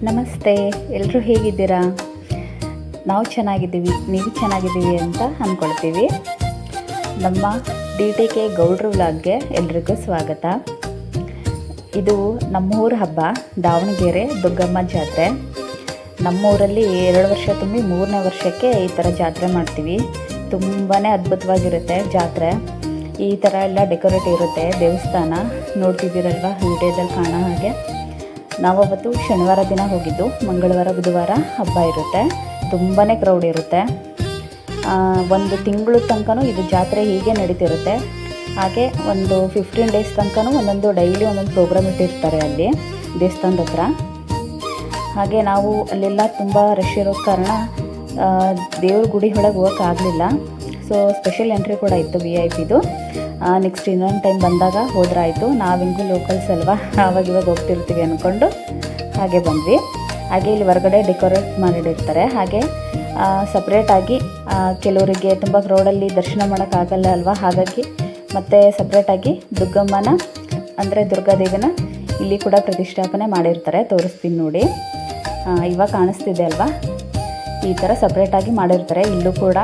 ನಮಸ್ತೆ, ಎಲ್ಲರೂ ಹೇಗಿದ್ದೀರಾ? ನಾವು ಚೆನ್ನಾಗಿದ್ದೀವಿ, ನೀವು ಚೆನ್ನಾಗಿದ್ದೀವಿ ಅಂತ ಅಂದ್ಕೊಳ್ತೀವಿ. ನಮ್ಮ DTK ಗೌಡ್ರು ವ್ಲಾಗ್ಗೆ ಎಲ್ರಿಗೂ ಸ್ವಾಗತ. ಇದು ನಮ್ಮೂರ ಹಬ್ಬ, ದಾವಣಗೆರೆ ದುಗ್ಗಮ್ಮ ಜಾತ್ರೆ. ನಮ್ಮೂರಲ್ಲಿ 2 ವರ್ಷ ತುಂಬಿ 3ನೇ ವರ್ಷಕ್ಕೆ ಈ ಥರ ಜಾತ್ರೆ ಮಾಡ್ತೀವಿ. ತುಂಬಾ ಅದ್ಭುತವಾಗಿರುತ್ತೆ ಜಾತ್ರೆ. ಈ ಥರ ಎಲ್ಲ ಡೆಕೋರೇಟ್ ಇರುತ್ತೆ. ದೇವಸ್ಥಾನ ನೋಡ್ತಿದ್ದೀರಲ್ವ ವಿಡಿಯೋದಲ್ಲಿ ಕಾಣೋ ಹಾಗೆ. ನಾವವತ್ತು ಶನಿವಾರ ದಿನ ಹೋಗಿದ್ದು, ಮಂಗಳವಾರ ಬುಧವಾರ ಹಬ್ಬ ಇರುತ್ತೆ. ತುಂಬಾ ಕ್ರೌಡ್ ಇರುತ್ತೆ. 1 ತಿಂಗಳು ತನಕ ಇದು ಜಾತ್ರೆ ಹೀಗೆ ನಡೀತಿರುತ್ತೆ. ಹಾಗೆ ಒಂದು 15 ಡೇಸ್ ತನಕ ಒಂದೊಂದು ಡೈಲಿ ಒಂದೊಂದು ಪ್ರೋಗ್ರಾಮ್ ಇಟ್ಟಿರ್ತಾರೆ ಅಲ್ಲಿ ದೇವಸ್ಥಾನದ ಹತ್ರ. ಹಾಗೆ ನಾವು ಅಲ್ಲೆಲ್ಲ ತುಂಬ ರಶ್ ಇರೋ ಕಾರಣ ದೇವ್ರ ಗುಡಿ ಒಳಗೆ ಹೋಗೋಕ್ಕಾಗಲಿಲ್ಲ. ಸೊ ಸ್ಪೆಷಲ್ ಎಂಟ್ರಿ ಕೂಡ ಇತ್ತು VIP. ನೆಕ್ಸ್ಟ್ ಇನ್ನೊಂದು ಟೈಮ್ ಬಂದಾಗ ಹೋದ್ರಾಯಿತು. ನಾವು ಹಿಂಗೂ ಲೋಕಲ್ಸ್ ಅಲ್ವಾ, ಆವಾಗ ಹೋಗ್ತಿರ್ತೀವಿ ಅಂದ್ಕೊಂಡು ಹಾಗೆ ಬಂದ್ವಿ. ಹಾಗೆ ಇಲ್ಲಿ ಹೊರಗಡೆ ಡೆಕೋರೇಟ್ ಮಾಡಿರ್ತಾರೆ. ಹಾಗೆ ಸಪ್ರೇಟಾಗಿ ಕೆಲವರಿಗೆ ತುಂಬ ಕ್ರೌಡಲ್ಲಿ ದರ್ಶನ ಮಾಡೋಕ್ಕಾಗಲ್ಲ ಅಲ್ವಾ, ಹಾಗಾಗಿ ಮತ್ತು ಸಪ್ರೇಟಾಗಿ ದುರ್ಗಮ್ಮನ ಅಂದರೆ ದುರ್ಗಾದೇವಿನ ಇಲ್ಲಿ ಕೂಡ ಪ್ರತಿಷ್ಠಾಪನೆ ಮಾಡಿರ್ತಾರೆ. ತೋರಿಸ್ತೀನಿ ನೋಡಿ, ಇವಾಗ ಕಾಣಿಸ್ತಿದೆ ಅಲ್ವಾ, ಈ ಥರ ಸಪ್ರೇಟಾಗಿ ಮಾಡಿರ್ತಾರೆ. ಇಲ್ಲೂ ಕೂಡ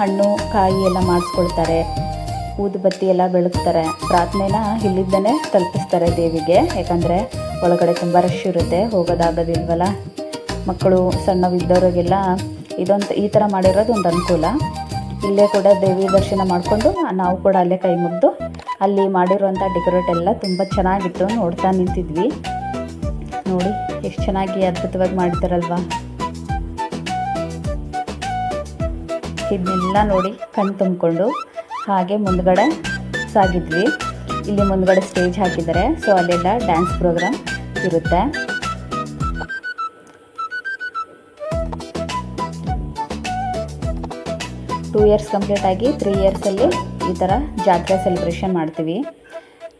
ಹಣ್ಣು ಕಾಯಿ ಎಲ್ಲ ಮಾಡಿಸ್ಕೊಳ್ತಾರೆ, ಊದುಬತ್ತಿ ಎಲ್ಲ ಬೆಳಗ್ತಾರೆ. ಪ್ರಾರ್ಥನೆನ ಇಲ್ಲಿಂದನೇ ತಲುಪಿಸ್ತಾರೆ ದೇವಿಗೆ. ಯಾಕಂದರೆ ಒಳಗಡೆ ತುಂಬ ರಶ್ ಇರುತ್ತೆ, ಹೋಗೋದಾಗೋದಿಲ್ವಲ್ಲ. ಮಕ್ಕಳು ಸಣ್ಣವಿದ್ದವರಿಗೆಲ್ಲ ಈ ಥರ ಮಾಡಿರೋದು ಒಂದು ಅನುಕೂಲ. ಇಲ್ಲೇ ಕೂಡ ದೇವಿ ದರ್ಶನ ಮಾಡಿಕೊಂಡು ನಾವು ಕೂಡ ಅಲ್ಲೇ ಕೈ ಮುಗಿದು ಅಲ್ಲಿ ಮಾಡಿರುವಂಥ ಡೆಕೋರೇಟ್ ಎಲ್ಲ ತುಂಬ ಚೆನ್ನಾಗಿತ್ತು. ನೋಡ್ತಾ ನಿಂತಿದ್ವಿ. ನೋಡಿ ಎಷ್ಟು ಚೆನ್ನಾಗಿ ಅದ್ಭುತವಾಗಿ ಮಾಡ್ತಾರಲ್ವ. ಇದನ್ನೆಲ್ಲ ನೋಡಿ ಕಣ್ಣು ತುಂಬಿಕೊಂಡು ಹಾಗೆ ಮುಂದ್ಗಡೆ ಸಾಗಿದ್ವಿ. ಇಲ್ಲಿ ಮುಂದ್ಗಡೆ ಸ್ಟೇಜ್ ಹಾಕಿದ್ದಾರೆ. ಸೊ ಅಲ್ಲೆಲ್ಲ ಡ್ಯಾನ್ಸ್ ಪ್ರೋಗ್ರಾಮ್ ಇರುತ್ತೆ. ಟೂ ಇಯರ್ಸ್ ಕಂಪ್ಲೀಟ್ ಆಗಿ 3 ಇಯರ್ಸಲ್ಲಿ ಈ ಥರ ಜಾತ್ರೆ ಸೆಲೆಬ್ರೇಷನ್ ಮಾಡ್ತೀವಿ.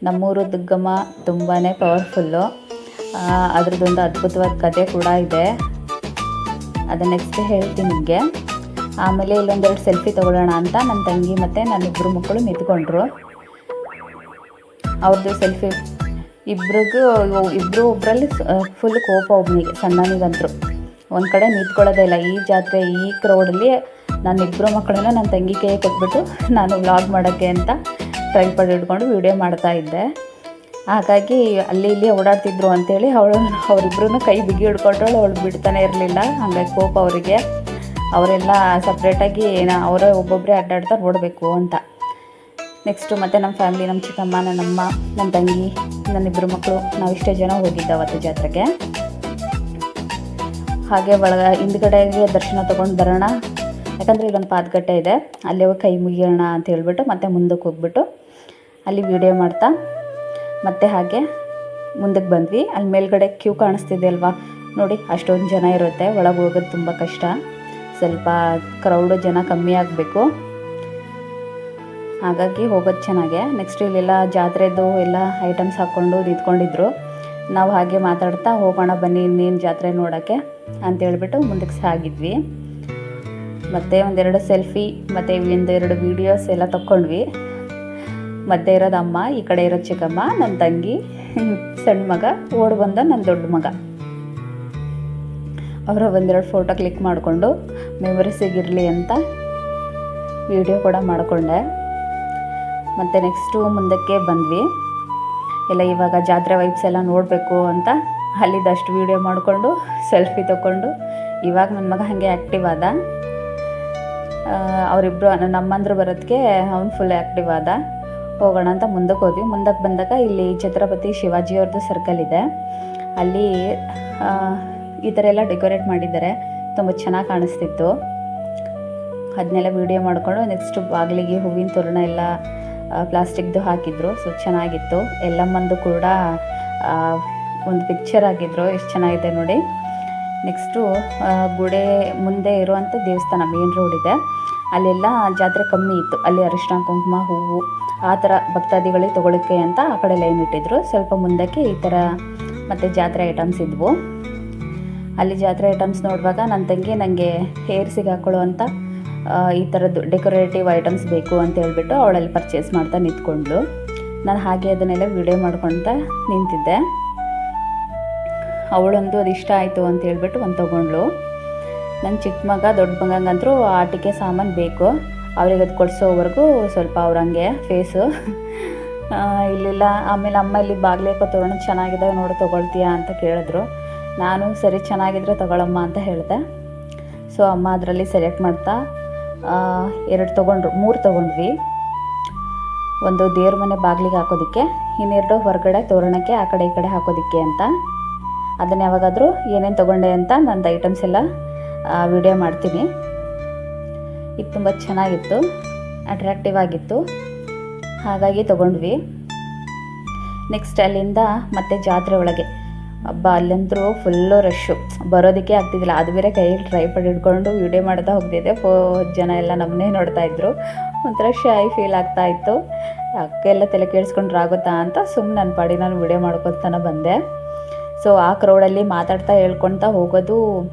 ನಮ್ಮೂರು ದುಗ್ಗಮ್ಮ ತುಂಬಾ ಪವರ್ಫುಲ್ಲು. ಅದ್ರದ್ದೊಂದು ಅದ್ಭುತವಾದ ಕತೆ ಕೂಡ ಇದೆ, ಅದನ್ನು ನೆಕ್ಸ್ಟ್ ಹೇಳ್ತೀನಿ ನಿಮಗೆ. ಆಮೇಲೆ ಇಲ್ಲೊಂದೆರಡು ಸೆಲ್ಫಿ ತೊಗೊಳ್ಳೋಣ ಅಂತ ನನ್ನ ತಂಗಿ ಮತ್ತು ನನ್ನಿಬ್ಬರು ಮಕ್ಕಳು ನಿಂತ್ಕೊಂಡ್ರು. ಅವ್ರದ್ದು ಸೆಲ್ಫಿ ಇಬ್ಬರು ಒಬ್ಬರಲ್ಲಿ ಫುಲ್ ಕೋಪ. ಒಬ್ಬನಿಗೆ ಸಣ್ಣನಿಗಂತರು ಒಂದು ಕಡೆ ನಿಂತ್ಕೊಳ್ಳೋದೇ ಇಲ್ಲ. ಈ ಜಾತ್ರೆ ಈ ಕ್ರೌಡಲ್ಲಿ ನನ್ನಿಬ್ಬರು ಮಕ್ಕಳನ್ನ ನನ್ನ ತಂಗಿ ಕೈಗೆ ಕೊಟ್ಬಿಟ್ಟು ನಾನು ವ್ಲಾಗ್ ಮಾಡೋಕ್ಕೆ ಅಂತ ಟ್ರೈಪಾಡ್ ಹಿಡ್ಕೊಂಡು ವೀಡಿಯೋ ಮಾಡ್ತಾಯಿದ್ದೆ. ಹಾಗಾಗಿ ಅಲ್ಲಿ ಇಲ್ಲಿ ಓಡಾಡ್ತಿದ್ರು ಅಂಥೇಳಿ ಅವರಿಬ್ಬರೂ ಕೈ ಬಿಗಿ ಹಿಡ್ಕೊಂಡ್ರು. ಅವಳು ಬಿಡ್ತಾನೆ ಇರಲಿಲ್ಲ. ಹಾಗಾಗಿ ಕೋಪ ಅವರಿಗೆ. ಅವರೆಲ್ಲ ಸಪ್ರೇಟಾಗಿ ಅವರೇ ಒಬ್ಬೊಬ್ಬರೇ ಅಡ್ಡಾಡ್ತಾ ನೋಡಬೇಕು ಅಂತ. ನೆಕ್ಸ್ಟು ಮತ್ತು ನಮ್ಮ ಫ್ಯಾಮಿಲಿ, ನಮ್ಮ ಚಿಕ್ಕಮ್ಮ, ನನ್ನಮ್ಮ, ನನ್ನ ತಂಗಿ, ನನ್ನಿಬ್ಬರು ಮಕ್ಕಳು, ನಾವಿಷ್ಟೇ ಜನ ಹೋಗಿದ್ದೆ ಅವತ್ತು ಜಾತ್ರೆಗೆ. ಹಾಗೆ ಹಿಂದ್ಗಡೆಗೆ ದರ್ಶನ ತೊಗೊಂಡು ಬರೋಣ, ಯಾಕಂದರೆ ಇಲ್ಲೊಂದು ಪಾದಗಟ್ಟೆ ಇದೆ, ಅಲ್ಲಿ ಹೋಗಿ ಕೈ ಮುಗಿಯೋಣ ಅಂತ ಹೇಳ್ಬಿಟ್ಟು ಮತ್ತೆ ಮುಂದಕ್ಕೆ ಹೋಗ್ಬಿಟ್ಟು ಅಲ್ಲಿ ವೀಡಿಯೋ ಮಾಡ್ತಾ ಮತ್ತೆ ಹಾಗೆ ಮುಂದಕ್ಕೆ ಬಂದ್ವಿ. ಅಲ್ಲಿ ಮೇಲ್ಗಡೆ ಕ್ಯೂ ಕಾಣಿಸ್ತಿದೆ ಅಲ್ವಾ ನೋಡಿ, ಅಷ್ಟೊಂದು ಜನ ಇರುತ್ತೆ. ಒಳಗೆ ಹೋಗೋದು ತುಂಬ ಕಷ್ಟ. ಸ್ವಲ್ಪ ಕ್ರೌಡು ಜನ ಕಮ್ಮಿ ಆಗಬೇಕು, ಹಾಗಾಗಿ ಹೋಗೋದು ಚೆನ್ನಾಗೆ. ನೆಕ್ಸ್ಟ್ ಇಲ್ಲೆಲ್ಲ ಜಾತ್ರೆದು ಎಲ್ಲ ಐಟಮ್ಸ್ ಹಾಕ್ಕೊಂಡು ನಿಂತ್ಕೊಂಡಿದ್ರು. ನಾವು ಹಾಗೆ ಮಾತಾಡ್ತಾ ಹೋಗೋಣ ಬನ್ನಿ ಇನ್ನೇನು ಜಾತ್ರೆ ನೋಡೋಕ್ಕೆ ಅಂತೇಳ್ಬಿಟ್ಟು ಮುಂದಕ್ಕೆ ಸಾಗಿದ್ವಿ. ಮತ್ತು ಒಂದೆರಡು ಸೆಲ್ಫಿ ಮತ್ತು ಒಂದೆರಡು ವೀಡಿಯೋಸ್ ಎಲ್ಲ ತಕ್ಕೊಂಡ್ವಿ. ಮಧ್ಯೆ ಇರೋದು ಅಮ್ಮ, ಈ ಕಡೆ ಇರೋದು ಚಿಕ್ಕಮ್ಮ, ನನ್ನ ತಂಗಿ, ಸಣ್ಣ ಮಗ, ಓಡಿ ಬಂದ ನನ್ನ ದೊಡ್ಡ ಮಗ. ಅವರ ಒಂದೆರಡು ಫೋಟೋ ಕ್ಲಿಕ್ ಮಾಡಿಕೊಂಡು ಮೆಮೊರೀಸಿಗಿರಲಿ ಅಂತ ವಿಡಿಯೋ ಕೂಡ ಮಾಡಿಕೊಂಡೆ. ಮತ್ತು ನೆಕ್ಸ್ಟು ಮುಂದಕ್ಕೆ ಬಂದ್ವಿ. ಎಲ್ಲ ಇವಾಗ ಜಾತ್ರೆ ವೈಬ್ಸ್ ಎಲ್ಲ ನೋಡಬೇಕು ಅಂತ ಅಲ್ಲಿದ್ದಷ್ಟು ವೀಡಿಯೋ ಮಾಡಿಕೊಂಡು ಸೆಲ್ಫಿ ತೊಗೊಂಡು ಇವಾಗ ನನ್ನ ಮಗ ಹಾಗೆ ಆ್ಯಕ್ಟಿವ್ ಆದ. ಅವರಿಬ್ಬರು ನಮ್ಮಂದ್ರು ಬರೋದಕ್ಕೆ ಅವ್ನು ಫುಲ್ ಆ್ಯಕ್ಟಿವ್ ಆದ. ಹೋಗೋಣ ಅಂತ ಮುಂದಕ್ಕೆ ಹೋದ್ವಿ. ಮುಂದಕ್ಕೆ ಬಂದಾಗ ಇಲ್ಲಿ ಛತ್ರಪತಿ ಶಿವಾಜಿಯವ್ರದ್ದು ಸರ್ಕಲ್ ಇದೆ. ಅಲ್ಲಿ ಈ ಥರ ಎಲ್ಲ ಡೆಕೋರೇಟ್ ಮಾಡಿದ್ದಾರೆ. ತುಂಬ ಚೆನ್ನಾಗಿ ಕಾಣಿಸ್ತಿತ್ತು. ಅದನ್ನೆಲ್ಲ ವೀಡಿಯೋ ಮಾಡಿಕೊಂಡು ನೆಕ್ಸ್ಟ್ ಬಾಗಿಲಿಗೆ ಹೂವಿನ ತೋರಣ ಎಲ್ಲ ಪ್ಲಾಸ್ಟಿಕ್ದು ಹಾಕಿದ್ರು. ಸೊ ಚೆನ್ನಾಗಿತ್ತು. ಎಲ್ಲಮ್ಮಂದು ಕೂಡ ಒಂದು ಪಿಕ್ಚರ್ ಆಗಿದ್ರು. ಎಷ್ಟು ಚೆನ್ನಾಗಿದೆ ನೋಡಿ. ನೆಕ್ಸ್ಟು ಗುಡೆ ಮುಂದೆ ಇರುವಂಥ ದೇವಸ್ಥಾನ ಮೇನ್ ರೋಡ್ ಇದೆ. ಅಲ್ಲೆಲ್ಲ ಜಾತ್ರೆ ಕಮ್ಮಿ ಇತ್ತು. ಅಲ್ಲಿ ಅರಿಶಿನ ಕುಂಕುಮ ಹೂವು ಆ ಥರ ಭಕ್ತಾದಿಗಳಿಗೆ ತೊಗೊಳಕ್ಕೆ ಅಂತ ಆ ಕಡೆ ಲೈನ್ ಇಟ್ಟಿದ್ರು. ಸ್ವಲ್ಪ ಮುಂದಕ್ಕೆ ಈ ಥರ ಮತ್ತು ಜಾತ್ರೆ ಐಟಮ್ಸ್ ಇದ್ವು. ಅಲ್ಲಿ ಜಾತ್ರೆ ಐಟಮ್ಸ್ ನೋಡುವಾಗ ನನ್ನ ತಂಗಿ ನನಗೆ ಹೇರ್ಸಿಗೆ ಹಾಕೊಳ್ಳುವಂಥ ಈ ಥರದ್ದು ಡೆಕೋರೇಟಿವ್ ಐಟಮ್ಸ್ ಬೇಕು ಅಂತ ಹೇಳ್ಬಿಟ್ಟು ಅವಳಲ್ಲಿ ಪರ್ಚೇಸ್ ಮಾಡ್ತಾ ನಿಂತ್ಕೊಂಡ್ಳು. ನಾನು ಹಾಗೆ ಅದನ್ನೆಲ್ಲ ವಿಡಿಯೋ ಮಾಡ್ಕೊತ ನಿಂತಿದ್ದೆ. ಅವಳೊಂದು ಅದು ಇಷ್ಟ ಆಯಿತು ಅಂತ ಹೇಳ್ಬಿಟ್ಟು ಒಂದು ತೊಗೊಂಡ್ಳು. ನನ್ನ ಚಿಕ್ಕ ಮಗ ದೊಡ್ಡ ಮಗಂಗಂತರೂ ಆಟಿಕೆ ಸಾಮಾನು ಬೇಕು. ಅವ್ರಿಗೆ ಅದು ಕೊಡಿಸೋವರೆಗೂ ಸ್ವಲ್ಪ ಅವ್ರಂಗೆ ಫೇಸು ಇಲ್ಲಿಲ್ಲ. ಆಮೇಲೆ ಅಮ್ಮ ಇಲ್ಲಿ ಬಾಗಿಲೇಕೋ ತೋರಣ ಚೆನ್ನಾಗಿದ್ದಾವೆ ನೋಡು ತೊಗೊಳ್ತೀಯಾ ಅಂತ ಕೇಳಿದ್ರು. ನಾನು ಸರಿ ಚೆನ್ನಾಗಿದ್ರೆ ತೊಗೊಳಮ್ಮ ಅಂತ ಹೇಳಿದೆ. ಸೊ ಅಮ್ಮ ಅದರಲ್ಲಿ ಸೆಲೆಕ್ಟ್ ಮಾಡ್ತಾ 2 ತೊಗೊಂಡ್ರು, 3 ತೊಗೊಂಡ್ವಿ. ಒಂದು ದೇವ್ರ ಮನೆ ಬಾಗಿಲಿಗೆ ಹಾಕೋದಕ್ಕೆ, ಇನ್ನೆರಡು ಹೊರಗಡೆ ತೋರಣಕ್ಕೆ ಆ ಕಡೆ ಈ ಕಡೆ ಹಾಕೋದಕ್ಕೆ ಅಂತ. ಅದನ್ನು ಯಾವಾಗಾದರೂ ಏನೇನು ತೊಗೊಂಡೆ ಅಂತ ನಂದು ಐಟಮ್ಸ್ ಎಲ್ಲ ವಿಡಿಯೋ ಮಾಡ್ತೀನಿ. ಇದು ತುಂಬ ಚೆನ್ನಾಗಿತ್ತು, ಅಟ್ರಾಕ್ಟಿವ್ ಆಗಿತ್ತು, ಹಾಗಾಗಿ ತೊಗೊಂಡ್ವಿ. ನೆಕ್ಸ್ಟ್ ಅಲ್ಲಿಂದ ಮತ್ತೆ ಜಾತ್ರೆ ಒಳಗೆ ಹಬ್ಬ, ಅಲ್ಲಂತರೂ ಫುಲ್ಲು ರಶ್ಶು, ಬರೋದಕ್ಕೆ ಆಗ್ತಿದ್ದಿಲ್ಲ. ಅದು ಬೇರೆ ಕೈಯಲ್ಲಿ ಟ್ರೈಪಾಡ್ ಹಿಡ್ಕೊಂಡು ವೀಡಿಯೋ ಮಾಡ್ತಾ ಹೋಗ್ತಿದ್ದೆ. ಜನ ಎಲ್ಲ ನಮ್ಮನ್ನೇ ನೋಡ್ತಾಯಿದ್ರು. ಒಂಥರ ಶೈ ಫೀಲ್ ಆಗ್ತಾಯಿತ್ತು. ಅಕ್ಕೆಲ್ಲ ತಲೆ ಕೇಳಿಸ್ಕೊಂಡ್ರೆ ಆಗುತ್ತಾ ಅಂತ ಸುಮ್ಮನೆ ನನ್ನ ಪಾಡಿ ನಾನು ವೀಡಿಯೋ ಮಾಡ್ಕೊತಾನೆ ಬಂದೆ. ಸೊ ಆ ಕ್ರೌಡಲ್ಲಿ ಮಾತಾಡ್ತಾ ಹೇಳ್ಕೊಳ್ತಾ ಹೋಗೋದು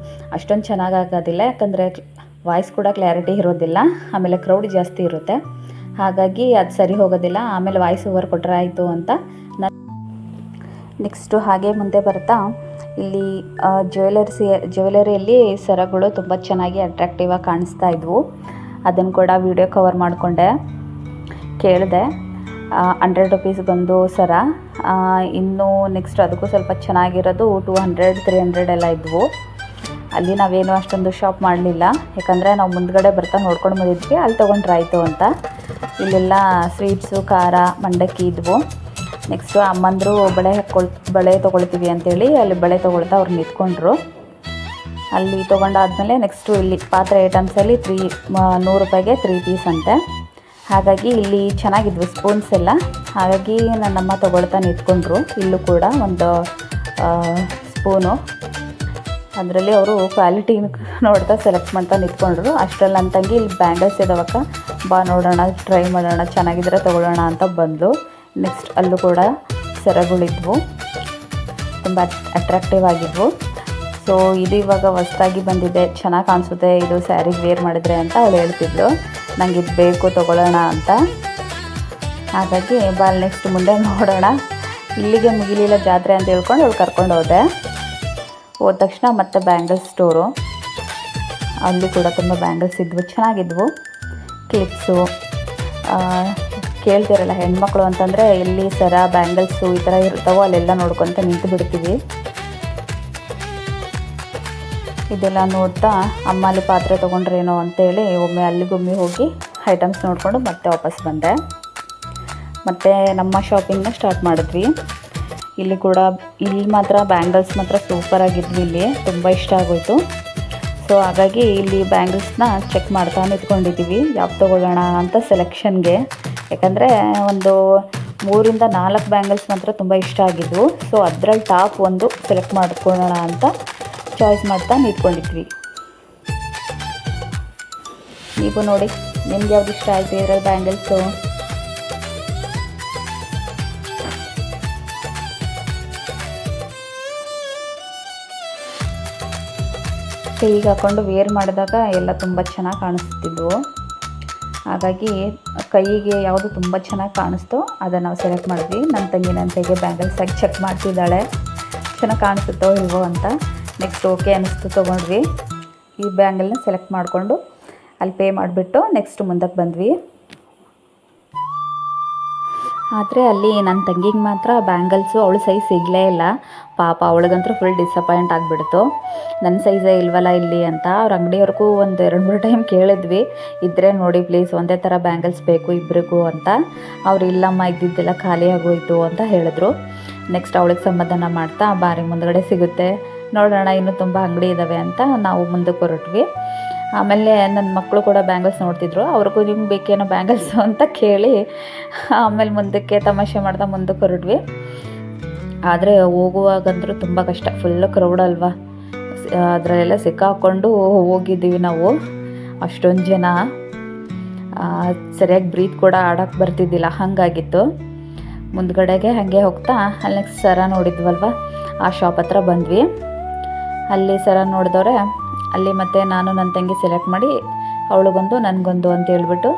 ಅಷ್ಟೊಂದು ಚೆನ್ನಾಗಾಗೋದಿಲ್ಲ, ಯಾಕಂದರೆ ವಾಯ್ಸ್ ಕೂಡ ಕ್ಲಾರಿಟಿ ಇರೋದಿಲ್ಲ. ಆಮೇಲೆ ಕ್ರೌಡ್ ಜಾಸ್ತಿ ಇರುತ್ತೆ, ಹಾಗಾಗಿ ಅದು ಸರಿ ಹೋಗೋದಿಲ್ಲ. ಆಮೇಲೆ ವಾಯ್ಸ್ ಓವರ್ ಕೊಟ್ಟರೆ ಆಯಿತು ಅಂತ ನಾನು ನೆಕ್ಸ್ಟು ಹಾಗೆ ಮುಂದೆ ಬರ್ತಾ ಇಲ್ಲಿ ಜ್ಯುವೆಲರಿಯಲ್ಲಿ ಸರಗಳು ತುಂಬ ಚೆನ್ನಾಗಿ ಅಟ್ರಾಕ್ಟಿವ್ ಆಗಿ ಕಾಣಿಸ್ತಾ ಇದ್ವು. ಅದನ್ನು ಕೂಡ ವಿಡಿಯೋ ಕವರ್ ಮಾಡಿಕೊಂಡೆ. ಕೇಳಿದೆ 100 ರುಪೀಸ್ಗೊಂದು ಸರ. ಇನ್ನು ನೆಕ್ಸ್ಟ್ ಅದಕ್ಕೂ ಸ್ವಲ್ಪ ಚೆನ್ನಾಗಿರೋದು 200, 300 ಎಲ್ಲ ಇದ್ವು. ಅಲ್ಲಿ ನಾವೇನು ಅಷ್ಟೊಂದು ಶಾಪ್ ಮಾಡಲಿಲ್ಲ, ಯಾಕಂದರೆ ನಾವು ಮುಂದ್ಗಡೆ ಬರ್ತಾ ನೋಡ್ಕೊಂಡು ಬಂದಿದ್ವಿ, ಅಲ್ಲಿ ತೊಗೊಂಡ್ರಾಯ್ತು ಅಂತ. ಇಲ್ಲೆಲ್ಲ ಸ್ವೀಟ್ಸು, ಖಾರ, ಮಂಡಕ್ಕಿ ಇದ್ವು. ನೆಕ್ಸ್ಟು ಅಮ್ಮಂದರು ಬಳೆ ತೊಗೊಳ್ತೀವಿ ಅಂತೇಳಿ ಅಲ್ಲಿ ಬಳೆ ತೊಗೊಳ್ತಾ ಅವ್ರು ನಿಂತ್ಕೊಂಡ್ರು. ಅಲ್ಲಿ ತೊಗೊಂಡಾದ್ಮೇಲೆ ನೆಕ್ಸ್ಟು ಇಲ್ಲಿ ಪಾತ್ರೆ ಐಟಮ್ಸಲ್ಲಿ 100 ರೂಪಾಯಿಗೆ 3 ಪೀಸ್ ಅಂತೆ. ಹಾಗಾಗಿ ಇಲ್ಲಿ ಚೆನ್ನಾಗಿದ್ವು ಸ್ಪೂನ್ಸ್ ಎಲ್ಲ. ಹಾಗಾಗಿ ನನ್ನಮ್ಮ ತೊಗೊಳ್ತಾ ನಿಂತ್ಕೊಂಡ್ರು. ಇಲ್ಲೂ ಕೂಡ ಒಂದು ಸ್ಪೂನು, ಅದರಲ್ಲಿ ಅವರು ಕ್ವಾಲಿಟಿ ನೋಡ್ತಾ ಸೆಲೆಕ್ಟ್ ಮಾಡ್ತಾ ನಿಂತ್ಕೊಂಡ್ರು. ಅಷ್ಟರಲ್ಲಿ ನನ್ನ ತಂಗಿ ಇಲ್ಲಿ ಬ್ಯಾಂಗಲ್ಸ್ ಇದಾವಕ್ಕ, ಬಾ ನೋಡೋಣ, ಟ್ರೈ ಮಾಡೋಣ, ಚೆನ್ನಾಗಿದ್ರೆ ತೊಗೊಳ್ಳೋಣ ಅಂತ ಬಂದು. ನೆಕ್ಸ್ಟ್ ಅಲ್ಲೂ ಕೂಡ ಸರಗಳಿದ್ವು, ತುಂಬ ಅಟ್ರಾಕ್ಟಿವ್ ಆಗಿದ್ವು. ಸೊ ಇದು ಇವಾಗ ಹೊಸ್ದಾಗಿ ಬಂದಿದೆ, ಚೆನ್ನಾಗಿ ಕಾಣಿಸುತ್ತೆ ಇದು ಸ್ಯಾರಿಗೆ ವೇರ್ ಮಾಡಿದ್ರೆ ಅಂತ ಅವಳು ಹೇಳ್ತಿದ್ಳು. ನಂಗೆ ಇದು ಬೇಕು ತೊಗೊಳ್ಳೋಣ ಅಂತ. ಹಾಗಾಗಿ ನೆಕ್ಸ್ಟ್ ಮುಂದೆ ನೋಡೋಣ. ಇಲ್ಲಿಗೆ ಮುಗಿಲಿಲ್ಲ ಜಾತ್ರೆ ಅಂತ ಹೇಳ್ಕೊಂಡು ಅವಳು ಕರ್ಕೊಂಡು ಹೋದ ತಕ್ಷಣ ಮತ್ತೆ ಬ್ಯಾಂಗಲ್ಸ್ ಸ್ಟೋರು, ಅಲ್ಲಿ ಕೂಡ ತುಂಬ ಬ್ಯಾಂಗಲ್ಸ್ ಇದ್ವು, ಚೆನ್ನಾಗಿದ್ವು. ಕ್ಲಿಪ್ಸು, ಕೇಳ್ತಿರಲ್ಲ ಹೆಣ್ಮಕ್ಳು ಅಂತಂದರೆ ಎಲ್ಲಿ ಸರ, ಬ್ಯಾಂಗಲ್ಸು ಈ ಥರ ಇರ್ತಾವೋ ಅಲ್ಲೆಲ್ಲ ನೋಡ್ಕೊತ ನಿಂತು ಬಿಡ್ತೀವಿ. ಇದೆಲ್ಲ ನೋಡ್ತಾ ಅಮ್ಮ ಅಲ್ಲಿ ಪಾತ್ರೆ ತೊಗೊಂಡ್ರೇನೋ ಅಂತೇಳಿ ಒಮ್ಮೆ ಅಲ್ಲಿಗೊಮ್ಮೆ ಹೋಗಿ ಐಟಮ್ಸ್ ನೋಡಿಕೊಂಡು ಮತ್ತೆ ವಾಪಸ್ ಬಂದೆ. ಮತ್ತು ನಮ್ಮ ಶಾಪಿಂಗ್ನ ಸ್ಟಾರ್ಟ್ ಮಾಡಿದ್ವಿ. ಇಲ್ಲಿ ಮಾತ್ರ ಬ್ಯಾಂಗಲ್ಸ್ ಮಾತ್ರ ಸೂಪರಾಗಿದ್ವಿ. ಇಲ್ಲಿ ತುಂಬ ಇಷ್ಟ ಆಗೋಯಿತು. ಸೊ ಹಾಗಾಗಿ ಇಲ್ಲಿ ಬ್ಯಾಂಗಲ್ಸ್ನ ಚೆಕ್ ಮಾಡ್ತಾ ನಿಂತ್ಕೊಂಡಿದ್ದೀವಿ, ಯಾವ್ದು ತೊಗೊಳ್ಳೋಣ ಅಂತ ಸೆಲೆಕ್ಷನ್ಗೆ. ಯಾಕಂದರೆ ಒಂದು 3 ರಿಂದ 4 ಬ್ಯಾಂಗಲ್ಸ್ ಮಾತ್ರ ತುಂಬ ಇಷ್ಟ ಆಗಿದ್ವು. ಸೊ ಅದರಲ್ಲಿ ಟಾಪ್ ಒಂದು ಸೆಲೆಕ್ಟ್ ಮಾಡ್ಕೊಳ್ಳೋಣ ಅಂತ ಚಾಯ್ಸ್ ಮಾಡ್ತಾ ನಿಂತ್ಕೊಂಡಿದ್ವಿ. ನೀವು ನೋಡಿ, ನಿಮ್ಗೆ ಯಾವ್ದು ಇಷ್ಟ ಆಯಿತು ಇದರಲ್ಲಿ ಬ್ಯಾಂಗಲ್ಸು? ಕೈಗೆ ಹಾಕ್ಕೊಂಡು ವೇರ್ ಮಾಡಿದಾಗ ಎಲ್ಲ ತುಂಬ ಚೆನ್ನಾಗಿ ಕಾಣಿಸ್ತಿದ್ವು. ಹಾಗಾಗಿ ಕೈಗೆ ಯಾವುದು ತುಂಬ ಚೆನ್ನಾಗಿ ಕಾಣಿಸ್ತೋ ಅದನ್ನು ನಾವು ಸೆಲೆಕ್ಟ್ ಮಾಡಿದ್ವಿ. ನನ್ನ ತಂಗಿಗೆ ಬ್ಯಾಂಗಲ್ಸ್ ಆಗಿ ಚೆಕ್ ಮಾಡ್ತಿದ್ದಾಳೆ, ಚೆನ್ನಾಗಿ ಕಾಣಿಸುತ್ತೋ ಇಲ್ವೋ ಅಂತ. ನೆಕ್ಸ್ಟ್ ಓಕೆ ಅನ್ನಿಸ್ತು, ತೊಗೊಂಡ್ವಿ. ಈ ಬ್ಯಾಂಗಲ್ನ ಸೆಲೆಕ್ಟ್ ಮಾಡಿಕೊಂಡು ಅಲ್ಲಿ ಪೇ ಮಾಡಿಬಿಟ್ಟು ನೆಕ್ಸ್ಟ್ ಮುಂದಕ್ಕೆ ಬಂದ್ವಿ. ಆದರೆ ಅಲ್ಲಿ ನನ್ನ ತಂಗಿಗೆ ಮಾತ್ರ ಬ್ಯಾಂಗಲ್ಸು ಅವಳ ಸೈಜ್ ಸಿಗಲೇ ಇಲ್ಲ. ಪಾಪ ಅವಳಿಗಂತೂ ಫುಲ್ ಡಿಸಪಾಯಿಂಟ್ ಆಗಿಬಿಡ್ತು. ನನ್ನ ಸೈಜೇ ಇಲ್ವಲ್ಲ ಇಲ್ಲಿ ಅಂತ. ಅವ್ರ ಅಂಗಡಿಯವ್ರಿಗೂ ಒಂದು 2-3 ಟೈಮ್ ಕೇಳಿದ್ವಿ, ಇದ್ದರೆ ನೋಡಿ ಪ್ಲೀಸ್ ಒಂದೇ ಥರ ಬ್ಯಾಂಗಲ್ಸ್ ಬೇಕು ಇಬ್ಬರಿಗೂ ಅಂತ. ಅವ್ರು ಇಲ್ಲಮ್ಮ ಇದ್ದಿದ್ದೆಲ್ಲ ಖಾಲಿ ಆಗೋಯ್ತು ಅಂತ ಹೇಳಿದ್ರು. ನೆಕ್ಸ್ಟ್ ಅವಳಿಗೆ ಸಮಾಧಾನ ಮಾಡ್ತಾ ಬಾರಿ ಮುಂದ್ಗಡೆ ಸಿಗುತ್ತೆ ನೋಡೋಣ, ಇನ್ನೂ ತುಂಬ ಅಂಗಡಿ ಇದ್ದಾವೆ ಅಂತ ನಾವು ಮುಂದಕ್ಕೆ ಹೊರಟ್ವಿ. ಆಮೇಲೆ ನನ್ನ ಮಕ್ಕಳು ಕೂಡ ಬ್ಯಾಂಗಲ್ಸ್ ನೋಡ್ತಿದ್ರು, ಅವ್ರಿಗೂ ನಿಮ್ಗೆ ಬೇಕೇನೋ ಬ್ಯಾಂಗಲ್ಸು ಅಂತ ಕೇಳಿ ಆಮೇಲೆ ಮುಂದಕ್ಕೆ ತಮಾಷೆ ಮಾಡ್ತಾ ಮುಂದಕ್ಕೆ ಹೊರಟ್ವಿ. ಆದರೆ ಹೋಗುವಾಗಂದ್ರೂ ತುಂಬ ಕಷ್ಟ, ಫುಲ್ಲು ಕ್ರೌಡ್ ಅಲ್ವಾ, ಅದರಲ್ಲೆಲ್ಲ ಸಿಕ್ಕಾಕ್ಕೊಂಡು ಹೋಗಿದ್ದೀವಿ ನಾವು. ಅಷ್ಟೊಂದು ಜನ, ಸರಿಯಾಗಿ ಬ್ರೀತ್ ಕೂಡ ಆಡೋಕ್ಕೆ ಬರ್ತಿದ್ದಿಲ್ಲ, ಹಾಗಾಗಿತ್ತು. ಮುಂದ್ಗಡೆಗೆ ಹಾಗೆ ಹೋಗ್ತಾ ಅಲ್ಲಿ ನೆಕ್ಸ್ಟ್ ಸರ ನೋಡಿದ್ವಲ್ವ, ಆ ಶಾಪ್ ಹತ್ರ ಬಂದ್ವಿ. ಅಲ್ಲಿ ಸರ ನೋಡಿದವ್ರೆ ಅಲ್ಲಿ ಮತ್ತೆ ನಾನು ನನ್ನ ತಂಗಿ ಸೆಲೆಕ್ಟ್ ಮಾಡಿ ಅವಳಿಗೊಂದು ನನಗೊಂದು ಅಂತ ಹೇಳ್ಬಿಟ್ಟು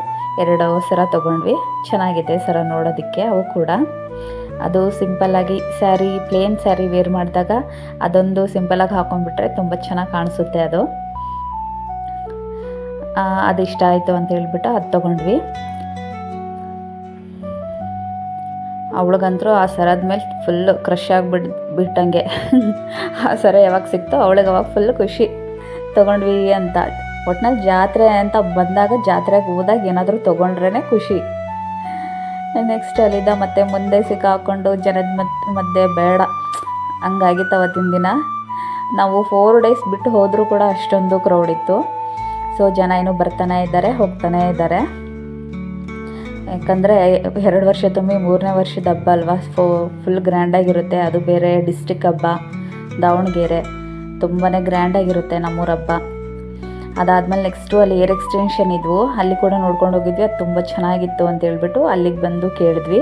2 ಸರ ತೊಗೊಂಡ್ವಿ. ಚೆನ್ನಾಗಿದೆ ಸರ ನೋಡೋದಕ್ಕೆ. ಅವು ಕೂಡ ಅದು ಸಿಂಪಲ್ಲಾಗಿ ಸ್ಯಾರಿ, ಪ್ಲೇನ್ ಸ್ಯಾರಿ ವೇರ್ ಮಾಡಿದಾಗ ಅದೊಂದು ಸಿಂಪಲಾಗಿ ಹಾಕೊಂಡ್ಬಿಟ್ರೆ ತುಂಬ ಚೆನ್ನಾಗಿ ಕಾಣಿಸುತ್ತೆ. ಅದು ಇಷ್ಟ ಆಯಿತು ಅಂತ ಹೇಳ್ಬಿಟ್ಟು ಅದು ತೊಗೊಂಡ್ವಿ. ಅವಳಿಗಂತರೂ ಆ ಸರದ ಮೇಲೆ ಫುಲ್ಲು ಕ್ರಶ್ ಆಗಿಬಿಟ್ಟಂಗೆ ಆ ಸರ ಯಾವಾಗ ಸಿಕ್ತೋ ಅವಳಿಗೆ ಅವಾಗ ಫುಲ್ಲು ಖುಷಿ. ತೊಗೊಂಡ್ವಿ ಅಂತ. ಒಟ್ನಲ್ಲಿ ಜಾತ್ರೆ ಅಂತ ಬಂದಾಗ, ಜಾತ್ರೆಗೆ ಹೋದಾಗ ಏನಾದರೂ ತೊಗೊಂಡ್ರೇ ಖುಷಿ. ನೆಕ್ಸ್ಟ್ ಅಲ್ಲಿದ್ದ ಮತ್ತೆ ಮುಂದೆ ಸಿಕ್ಕಾಕೊಂಡು ಜನದ ಮಧ್ಯೆ ಬೇಡ ಹಂಗಾಗಿತ್ತು ಅವತ್ತಿನ ದಿನ. ನಾವು 4 ಡೇಸ್ ಬಿಟ್ಟು ಹೋದರೂ ಕೂಡ ಅಷ್ಟೊಂದು ಕ್ರೌಡ್ ಇತ್ತು. ಸೊ ಜನ ಇನ್ನೂ ಬರ್ತಾನೆ ಇದ್ದಾರೆ, ಹೋಗ್ತಾನೇ ಇದ್ದಾರೆ. ಯಾಕಂದರೆ 2 ವರ್ಷ ತುಂಬಿ 3ನೇ ವರ್ಷದ ಹಬ್ಬ ಅಲ್ವಾ, ಫುಲ್ ಗ್ರ್ಯಾಂಡಾಗಿರುತ್ತೆ. ಅದು ಬೇರೆ ಡಿಸ್ಟಿಕ್ ಹಬ್ಬ, ದಾವಣಗೆರೆ ತುಂಬಾ ಗ್ರ್ಯಾಂಡಾಗಿರುತ್ತೆ ನಮ್ಮೂರ ಹಬ್ಬ. ಅದಾದಮೇಲೆ ನೆಕ್ಸ್ಟು ಅಲ್ಲಿ ಏರ್ ಎಕ್ಸ್ಟೆನ್ಷನ್ ಇದ್ವು, ಅಲ್ಲಿ ಕೂಡ ನೋಡ್ಕೊಂಡು ಹೋಗಿದ್ವಿ. ಅದು ತುಂಬ ಚೆನ್ನಾಗಿತ್ತು ಅಂತ ಹೇಳ್ಬಿಟ್ಟು ಅಲ್ಲಿಗೆ ಬಂದು ಕೇಳಿದ್ವಿ.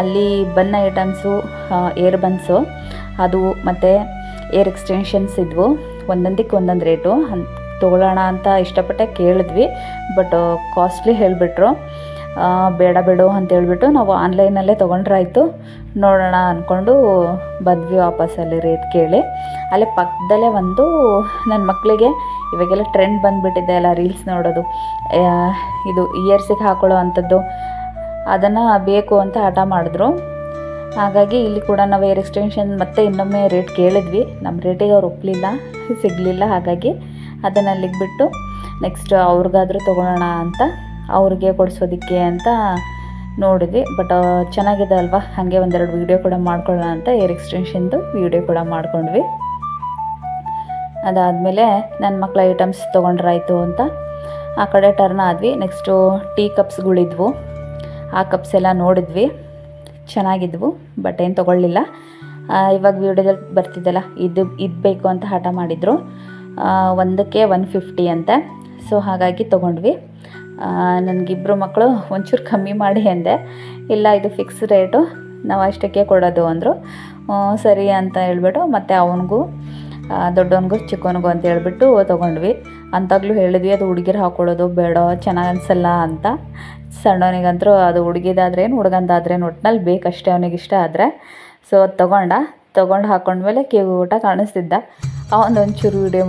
ಅಲ್ಲಿ ಬನ್ ಐಟಮ್ಸು, ಏರ್ ಬನ್ಸು ಅದು ಮತ್ತು ಏರ್ ಎಕ್ಸ್ಟೆನ್ಷನ್ಸ್ ಇದ್ವು. ಒಂದೊಂದಕ್ಕೆ ಒಂದೊಂದು ರೇಟು. ತೊಗೊಳ್ಳೋಣ ಅಂತ ಇಷ್ಟಪಟ್ಟೆ ಕೇಳಿದ್ವಿ, ಬಟ್ ಕಾಸ್ಟ್ಲಿ ಹೇಳಿಬಿಟ್ರು. ಬೇಡ ಬಿಡು ಅಂತ ಹೇಳ್ಬಿಟ್ಟು ನಾವು ಆನ್ಲೈನಲ್ಲೇ ತೊಗೊಂಡ್ರಾಯ್ತು ನೋಡೋಣ ಅಂದ್ಕೊಂಡು ಬಂದ್ವಿ ವಾಪಸ್ಸಲ್ಲಿ ರೇಟ್ ಕೇಳಿ. ಅಲ್ಲೇ ಪಕ್ಕದಲ್ಲೇ ಒಂದು ನನ್ನ ಮಕ್ಕಳಿಗೆ ಇವಾಗೆಲ್ಲ ಟ್ರೆಂಡ್ ಬಂದುಬಿಟ್ಟಿದೆ ಅಲ್ಲ ರೀಲ್ಸ್ ನೋಡೋದು, ಇದು ಇಯರ್ಸಿಗೆ ಹಾಕೊಳ್ಳೋ ಅಂಥದ್ದು, ಅದನ್ನು ಬೇಕು ಅಂತ ಹಠ ಮಾಡಿದ್ರು. ಹಾಗಾಗಿ ಇಲ್ಲಿ ಕೂಡ ನಾವು ಏರ್ ಎಕ್ಸ್ಟೆನ್ಷನ್ ಮತ್ತೆ ಇನ್ನೊಮ್ಮೆ ರೇಟ್ ಕೇಳಿದ್ವಿ. ನಮ್ಮ ರೇಟಿಗೆ ಅವ್ರು ಒಪ್ಪಲಿಲ್ಲ, ಸಿಗಲಿಲ್ಲ. ಹಾಗಾಗಿ ಅದನ್ನು ಅಲ್ಲಿಗೆ ಬಿಟ್ಟು ನೆಕ್ಸ್ಟ್ ಅವ್ರಿಗಾದರೂ ತೊಗೊಳ್ಳೋಣ ಅಂತ ಅವ್ರಿಗೆ ಕೊಡಿಸೋದಕ್ಕೆ ಅಂತ ನೋಡಿದ್ವಿ. ಬಟ್ ಚೆನ್ನಾಗಿದೆ ಅಲ್ವಾ, ಹಾಗೆ ಒಂದೆರಡು ವೀಡಿಯೋ ಕೂಡ ಮಾಡ್ಕೊಳ್ಳೋಣ ಅಂತ ಏರ್ ಎಕ್ಸ್ಟೆನ್ಷನ್ದು ವೀಡಿಯೋ ಕೂಡ ಮಾಡ್ಕೊಂಡ್ವಿ. ಅದಾದಮೇಲೆ ನನ್ನ ಮಕ್ಕಳ ಐಟಮ್ಸ್ ತೊಗೊಂಡ್ರಾಯ್ತು ಅಂತ ಆ ಕಡೆ ಟರ್ನ್ ಆದ್ವಿ. ನೆಕ್ಸ್ಟು ಟೀ ಕಪ್ಸ್ಗಳಿದ್ವು, ಆ ಕಪ್ಸ್ ಎಲ್ಲ ನೋಡಿದ್ವಿ, ಚೆನ್ನಾಗಿದ್ವು. ಬಟ್ ಏನು ತೊಗೊಳ್ಳಿಲ್ಲ. ಇವಾಗ ವೀಡಿಯೋದಲ್ಲಿ ಬರ್ತಿದ್ದಲ್ಲ, ಇದು ಬೇಕು ಅಂತ ಹಠ ಮಾಡಿದರು. ಒಂದಕ್ಕೆ 150 ಅಂತೆ. ಸೊ ಹಾಗಾಗಿ ತೊಗೊಂಡ್ವಿ. ನನಗಿಬ್ಬರು ಮಕ್ಕಳು ಒಂಚೂರು ಕಮ್ಮಿ ಮಾಡಿ ಅಂದೆ. ಇಲ್ಲ, ಇದು ಫಿಕ್ಸ್ ರೇಟು, ನಾವು ಅಷ್ಟಕ್ಕೆ ಕೊಡೋದು ಅಂದರು. ಸರಿ ಅಂತ ಹೇಳ್ಬಿಟ್ಟು ಮತ್ತು ಅವನಿಗೂ, ದೊಡ್ಡವನಿಗೂ ಚಿಕ್ಕವನಿಗೂ ಅಂತ ಹೇಳ್ಬಿಟ್ಟು ತೊಗೊಂಡ್ವಿ. ಅಂತಾಗಲೂ ಹೇಳಿದ್ವಿ ಅದು ಹುಡುಗಿರು ಹಾಕ್ಕೊಳ್ಳೋದು ಬೇಡ, ಚೆನ್ನಾಗಿ ಅನಿಸಲ್ಲ ಅಂತ. ಸಣ್ಣವನಿಗಂತರೂ ಅದು ಹುಡುಗಿದಾದ್ರೇನು ಹುಡುಗಂದಾದ್ರೇನು ಒಟ್ಟಿನಲ್ಲಿ ಬೇಕಷ್ಟೇ ಅವನಿಗೆ ಇಷ್ಟ ಆದರೆ. ಸೊ ಅದು ತೊಗೊಂಡು ಹಾಕ್ಕೊಂಡ್ಮೇಲೆ ಊಟ ಕಾಣಿಸ್ತಿದ್ದ. ಅವನೊಂಚೂರು ವೀಡಿಯೋ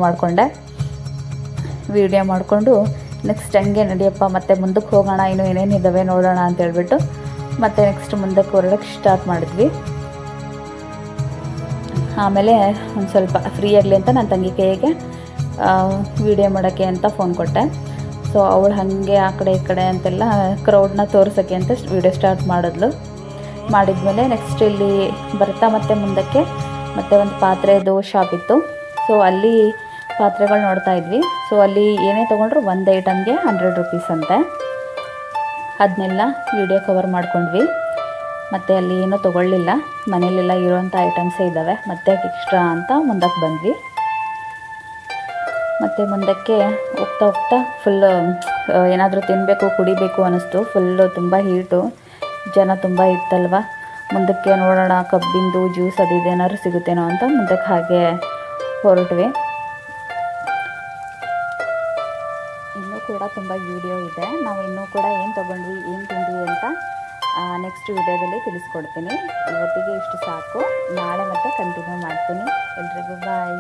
ಮಾಡಿಕೊಂಡು ನೆಕ್ಸ್ಟ್ ಹಂಗೆ ನಡಿಯಪ್ಪ ಮತ್ತೆ ಮುಂದಕ್ಕೆ ಹೋಗೋಣ, ಇನ್ನೂ ಏನೇನಿದ್ದಾವೆ ನೋಡೋಣ ಅಂತ ಹೇಳ್ಬಿಟ್ಟು ಮತ್ತೆ ನೆಕ್ಸ್ಟ್ ಮುಂದಕ್ಕೆ ಹೊರಡೋಕ್ಕೆ ಸ್ಟಾರ್ಟ್ ಮಾಡಿದ್ವಿ. ಆಮೇಲೆ ಒಂದು ಸ್ವಲ್ಪ ಫ್ರೀ ಆಗಲಿ ಅಂತ ನನ್ನ ತಂಗಿ ಕೈಗೆ ವೀಡಿಯೋ ಮಾಡೋಕ್ಕೆ ಅಂತ ಫೋನ್ ಕೊಟ್ಟೆ. ಸೊ ಅವಳು ಹಾಗೆ ಆ ಕಡೆ ಈ ಕಡೆ ಅಂತೆಲ್ಲ ಕ್ರೌಡ್ನ ತೋರ್ಸೋಕ್ಕೆ ಅಂತ ವೀಡಿಯೋ ಸ್ಟಾರ್ಟ್ ಮಾಡಿದ್ಮೇಲೆ ನೆಕ್ಸ್ಟ್ ಇಲ್ಲಿ ಬರ್ತಾ ಮತ್ತೆ ಮುಂದಕ್ಕೆ ಮತ್ತೆ ಒಂದು ಪಾತ್ರೆದು ಶಾಪ್ ಇತ್ತು. ಸೊ ಅಲ್ಲಿ ಪಾತ್ರೆಗಳು ನೋಡ್ತಾ ಇದ್ವಿ. ಸೊ ಅಲ್ಲಿ ಏನೇ ತೊಗೊಂಡ್ರು ಒಂದು ಐಟಮ್ಗೆ 100 ರೂಪೀಸ್ ಅಂತೆ. ಅದನ್ನೆಲ್ಲ ವೀಡಿಯೋ ಕವರ್ ಮಾಡ್ಕೊಂಡ್ವಿ. ಮತ್ತು ಅಲ್ಲಿ ಏನೂ ತೊಗೊಳ್ಳಿಲ್ಲ, ಮನೇಲೆಲ್ಲ ಇರೋವಂಥ ಐಟಮ್ಸೇ ಇದ್ದಾವೆ. ಮತ್ತೆ ಎಕ್ಸ್ಟ್ರಾ ಅಂತ ಮುಂದಕ್ಕೆ ಬಂದ್ವಿ. ಮತ್ತು ಮುಂದಕ್ಕೆ ಹೋಗ್ತಾ ಫುಲ್ಲು ಏನಾದರೂ ತಿನ್ನಬೇಕು ಕುಡಿಬೇಕು ಅನ್ನಿಸ್ತು. ಫುಲ್ಲು ತುಂಬ ಹೀಟು, ಜನ ತುಂಬ ಇತ್ತಲ್ವ. ಮುಂದಕ್ಕೆ ನೋಡೋಣ ಕಬ್ಬಿಂದು ಜ್ಯೂಸ್ ಅದು ಇದೇನಾದ್ರು ಸಿಗುತ್ತೇನೋ ಅಂತ ಮುಂದಕ್ಕೆ ಹಾಗೆ ಹೊರಟ್ವಿ. ಇನ್ನೂ ಕೂಡ ತುಂಬ ವೀಡಿಯೋ ಇದೆ. ನಾವು ಇನ್ನೂ ಕೂಡ ಏನು ತೊಗೊಂಡ್ವಿ, ಏನು ತಿಂದ್ವಿ ಅಂತ ನೆಕ್ಸ್ಟ್ ವೀಡಿಯೋದಲ್ಲಿ ತಿಳಿಸ್ಕೊಡ್ತೀನಿ. ಇವತ್ತಿಗೆ ಇಷ್ಟು ಸಾಕು. ನಾಳೆ ಮತ್ತೆ ಕಂಟಿನ್ಯೂ ಮಾಡ್ತೀನಿ. ಎಲ್ರಿಗೂ ಬಾಯ್.